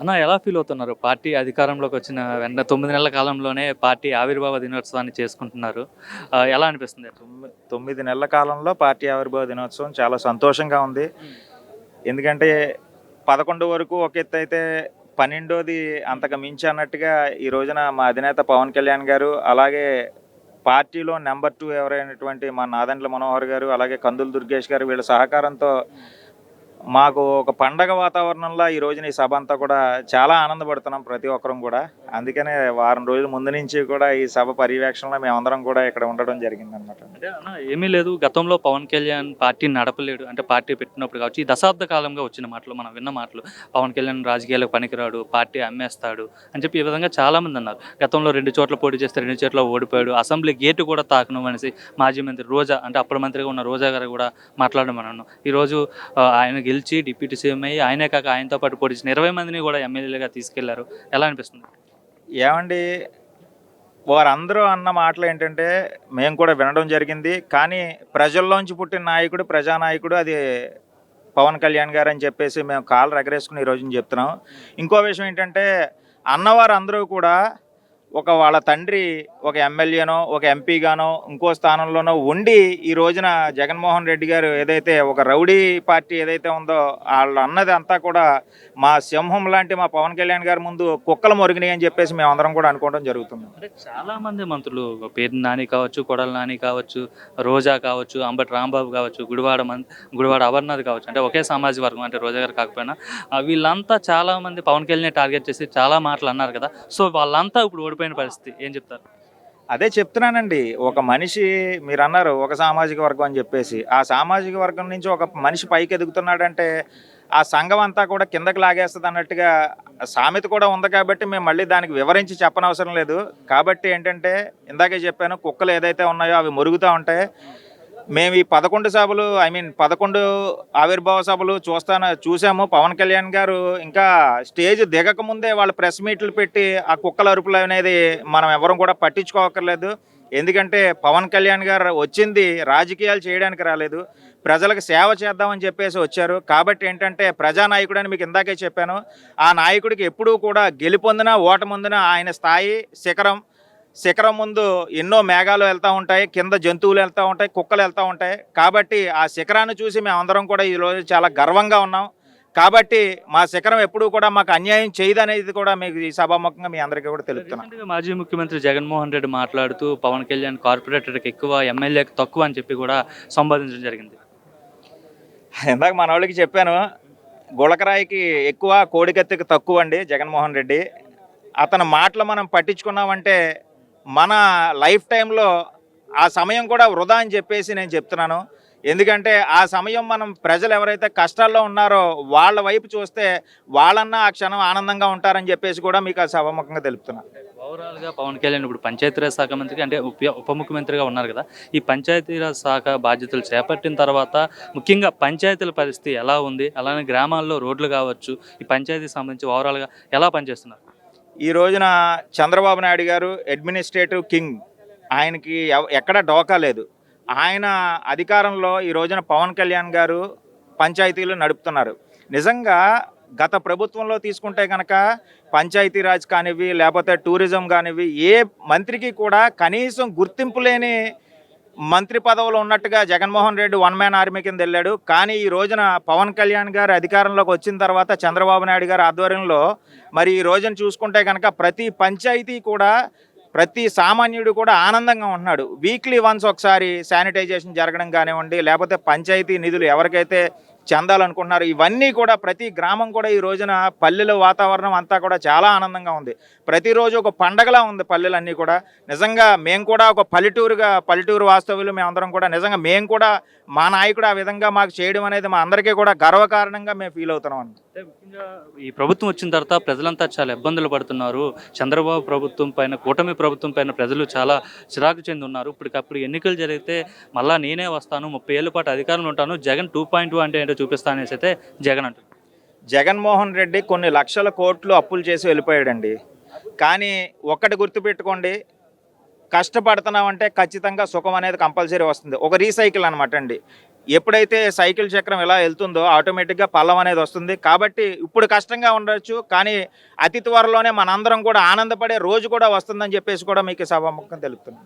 అన్న ఎలా ఫీల్ అవుతున్నారు? పార్టీ అధికారంలోకి వచ్చిన వెంటనే 9 నెలల కాలంలోనే పార్టీ ఆవిర్భావ దినోత్సవాన్ని చేసుకుంటున్నారు. ఎలా అనిపిస్తుంది? 9 నెలల కాలంలో పార్టీ ఆవిర్భావ దినోత్సవం చాలా సంతోషంగా ఉంది. హ్మ్. ఎందుకంటే 11 వరకు ఒక ఎత్తైతే 12ది అంతకు మించి అన్నట్టుగా ఈ రోజున మా అధినేత పవన్ కళ్యాణ్ గారు, అలాగే పార్టీలో నంబర్ 2 ఎవరైనటువంటి మా నాదెండ్ల మనోహర్ గారు, అలాగే కందుల దుర్గేష్ గారు వీళ్ళ సహకారంతో మాకు ఒక పండగ వాతావరణంలో ఈ రోజున ఈ సభ అంతా కూడా చాలా ఆనందపడుతున్నాం ప్రతి ఒక్కరం కూడా. అందుకనే వారం రోజుల ముందు నుంచి కూడా ఈ సభ పర్యవేక్షణలో మేమందరం కూడా ఇక్కడ ఉండడం జరిగిందనమాట. అంటే అన్న ఏమీ లేదు. గతంలో పవన్ కళ్యాణ్ పార్టీని నడపలేడు. అంటే పార్టీ పెట్టినప్పుడు కావచ్చు, ఈ దశాబ్ద కాలంగా వచ్చిన మాటలు మనం విన్న మాటలు. పవన్ కళ్యాణ్ రాజకీయాలకు పనికిరాడు, పార్టీ అమ్మేస్తాడు అని చెప్పి ఈ విధంగా చాలామంది అన్నారు. గతంలో 2 చోట్ల పోటీ చేస్తే 2 చోట్ల ఓడిపోయాడు. అసెంబ్లీ గేటు కూడా తాకను అనేసి మాజీ మంత్రి రోజా, అంటే అప్పుడు మంత్రిగా ఉన్న రోజా గారు కూడా మాట్లాడడం మనం. ఈరోజు ఆయన గెలిచి డిప్యూటీ సీఎం అయ్యి, ఆయనే కాక ఆయనతో పాటు పోటీ చేసిన 20 మందిని కూడా ఎమ్మెల్యేలుగా తీసుకెళ్లారు. ఎలా అనిపిస్తుంది? ఏమండి, వారందరూ అన్న మాటలు ఏంటంటే మేము కూడా వినడం జరిగింది. కానీ ప్రజల్లోంచి పుట్టిన నాయకుడు, ప్రజానాయకుడు అది పవన్ కళ్యాణ్ గారు అని చెప్పేసి మేము కాళ్ళు ఎగరేసుకుని ఈ రోజున చెప్తున్నాం. ఇంకో విషయం ఏంటంటే అన్నవారు అందరూ కూడా వాళ్ళ తండ్రి ఒక ఎమ్మెల్యేనో, ఒక ఎంపీగానో, ఇంకో స్థానంలోనో ఉండి ఈ రోజున జగన్మోహన్ రెడ్డి గారు ఏదైతే ఒక రౌడీ పార్టీ ఏదైతే ఉందో వాళ్ళు అన్నది అంతా కూడా మా సింహం లాంటి మా పవన్ కళ్యాణ్ గారి ముందు కుక్కలు మొరిగినాయి అని చెప్పేసి మేము అందరం కూడా అనుకోవడం జరుగుతుంది. అంటే చాలా మంది మంత్రులు పేర్ని నాని కావచ్చు, కొడాల నాని కావచ్చు, రోజా కావచ్చు, అంబటి రాంబాబు కావచ్చు, గుడివాడ అమర్నాథ్ కావచ్చు, అంటే ఒకే సామాజిక వర్గం, అంటే రోజా గారు కాకపోయినా వీళ్ళంతా చాలా మంది పవన్ కళ్యాణ్ టార్గెట్ చేసి చాలా మాటలు అన్నారు కదా. సో వాళ్ళంతా ఇప్పుడు ఓడిపోయిన పరిస్థితి ఏం చెప్తారు? అదే చెప్తున్నానండి. ఒక మనిషి మీరన్నారు ఒక సామాజిక వర్గం అని చెప్పేసి, ఆ సామాజిక వర్గం నుంచి ఒక మనిషి పైకి ఎదుగుతున్నాడంటే ఆ సంఘం అంతా కూడా కిందకి లాగేస్తుంది అన్నట్టుగా సామెత కూడా ఉంది. కాబట్టి మేము మళ్ళీ దానికి వివరించి చెప్పనవసరం లేదు. కాబట్టి ఏంటంటే ఇందాకే చెప్పాను, కుక్కలు ఏదైతే ఉన్నాయో అవి మొరుగుతూ ఉంటాయి. మేము ఈ 11 సభలు 11 ఆవిర్భావ సభలు చూసాము. పవన్ కళ్యాణ్ గారు ఇంకా స్టేజ్ దిగక ముందే వాళ్ళు ప్రెస్ మీట్లు పెట్టి ఆ కుక్కల అరుపులు అనేది మనం ఎవరం కూడా పట్టించుకోకర్లేదు. ఎందుకంటే పవన్ కళ్యాణ్ గారు వచ్చింది రాజకీయాలు చేయడానికి రాలేదు, ప్రజలకు సేవ చేద్దామని చెప్పేసి వచ్చారు. కాబట్టి ఏంటంటే ప్రజానాయకుడు అని మీకు ఇందాకే చెప్పాను. ఆ నాయకుడికి ఎప్పుడూ కూడా గెలుపొందినా ఓటముందినా ఆయన స్థాయి శిఖరం ముందు ఎన్నో మేఘాలు వెళ్తూ ఉంటాయి, కింద జంతువులు వెళ్తూ ఉంటాయి, కుక్కలు వెళ్తూ ఉంటాయి. కాబట్టి ఆ శిఖరాన్ని చూసి మేమందరం కూడా ఈరోజు చాలా గర్వంగా ఉన్నాం. కాబట్టి మా శిఖరం ఎప్పుడూ కూడా మాకు అన్యాయం చేయదనేది కూడా మీకు ఈ సభాముఖంగా మీ అందరికీ కూడా తెలుపుతున్నాం. మాజీ ముఖ్యమంత్రి జగన్మోహన్ రెడ్డి మాట్లాడుతూ పవన్ కళ్యాణ్ కార్పొరేటర్కి ఎక్కువ, ఎమ్మెల్యేకి తక్కువ అని చెప్పి కూడా సంబోధించడం జరిగింది. ఇందాక మన వాళ్ళకి చెప్పాను, గుళకరాయికి ఎక్కువ, కోడికత్తికి తక్కువ అండి జగన్మోహన్ రెడ్డి. అతని మాటలు మనం పట్టించుకున్నామంటే మన లైఫ్ టైంలో ఆ సమయం కూడా వృధా అని చెప్పేసి నేను చెప్తున్నాను. ఎందుకంటే ఆ సమయం మనం ప్రజలు ఎవరైతే కష్టాల్లో ఉన్నారో వాళ్ళ వైపు చూస్తే వాళ్ళన్నా ఆ క్షణం ఆనందంగా ఉంటారని చెప్పేసి కూడా మీకు ఆ సభాముఖంగా తెలుపుతున్నాను. ఓవరాల్గా పవన్ కళ్యాణ్ ఇప్పుడు పంచాయతీరాజ్ శాఖ మంత్రికి, అంటే ఉప ముఖ్యమంత్రిగా ఉన్నారు కదా. ఈ పంచాయతీరాజ్ శాఖ బాధ్యతలు చేపట్టిన తర్వాత ముఖ్యంగా పంచాయతీల పరిస్థితి ఎలా ఉంది, అలానే గ్రామాల్లో రోడ్లు కావచ్చు, ఈ పంచాయతీకి సంబంధించి ఓవరాల్గా ఎలా పనిచేస్తున్నారు? ఈ రోజున చంద్రబాబు నాయుడు గారు అడ్మినిస్ట్రేటివ్ కింగ్, ఆయనకి ఎక్కడ డోకా లేదు. ఆయన అధికారంలో ఈ రోజున పవన్ కళ్యాణ్ గారు పంచాయతీలు నడుపుతున్నారు. నిజంగా గత ప్రభుత్వంలో తీసుకుంటే కనుక పంచాయతీరాజ్ కానివ్వి, లేకపోతే టూరిజం కానివ్వి, ఏ మంత్రికి కూడా కనీసం గుర్తింపు లేని మంత్రి పదవులు ఉన్నట్టుగా Jaganmohan Reddy one man army కింద వెళ్ళాడు. కానీ ఈ రోజున పవన్ కళ్యాణ్ గారు అధికారంలోకి వచ్చిన తర్వాత చంద్రబాబు నాయుడు గారి ఆధ్వర్యంలో మరి ఈ రోజున చూసుకుంటే కనుక ప్రతి పంచాయతీ కూడా, ప్రతి సామాన్యుడు కూడా ఆనందంగా ఉంటున్నాడు. వీక్లీ వన్స్ ఒకసారి శానిటైజేషన్ జరగడం కానివ్వండి, లేకపోతే పంచాయతీ నిధులు ఎవరికైతే చెందాలనుకుంటున్నారు, ఇవన్నీ కూడా ప్రతి గ్రామం కూడా ఈ రోజున పల్లెల వాతావరణం అంతా కూడా చాలా ఆనందంగా ఉంది. ప్రతిరోజు ఒక పండగలా ఉంది పల్లెలన్నీ కూడా. నిజంగా మేము కూడా ఒక పల్లెటూరు వాస్తవ్యులు మేమందరం కూడా నిజంగా మేము కూడా మా నాయకుడు ఆ విధంగా మాకు చేయడం అనేది మా అందరికీ కూడా గర్వకారణంగా మేము ఫీల్ అవుతున్నాం అండి. ముఖ్యంగా ఈ ప్రభుత్వం వచ్చిన తర్వాత ప్రజలంతా చాలా ఇబ్బందులు పడుతున్నారు. చంద్రబాబు ప్రభుత్వం పైన, కూటమి ప్రభుత్వం పైన ప్రజలు చాలా చిరాకు చెంది ఉన్నారు. ఇప్పటికప్పుడు ఎన్నికలు జరిగితే మళ్ళీ నేనే వస్తాను, 30 ఏళ్ళ పాటు అధికారంలో ఉంటాను, జగన్ 2.2 అంటే ఏంటో చూపిస్తానేసి అయితే జగన్ అంటారు. జగన్మోహన్ రెడ్డి కొన్ని లక్షల కోట్లు అప్పులు చేసి వెళ్ళిపోయాడండి. కానీ ఒక్కటి గుర్తుపెట్టుకోండి, కష్టపడుతున్నామంటే ఖచ్చితంగా సుఖం అనేది కంపల్సరీ వస్తుంది. ఒక రీసైకిల్ అనమాట అండి. ఎప్పుడైతే సైకిల్ చక్రం ఇలా వెళ్తుందో ఆటోమేటిక్గా పల్లం అనేది వస్తుంది. కాబట్టి ఇప్పుడు కష్టంగా ఉండొచ్చు, కానీ అతి త్వరలోనే మనందరం కూడా ఆనందపడే రోజు కూడా వస్తుందని చెప్పేసి కూడా మీకు సభాముఖంగా తెలుపుతున్నాను.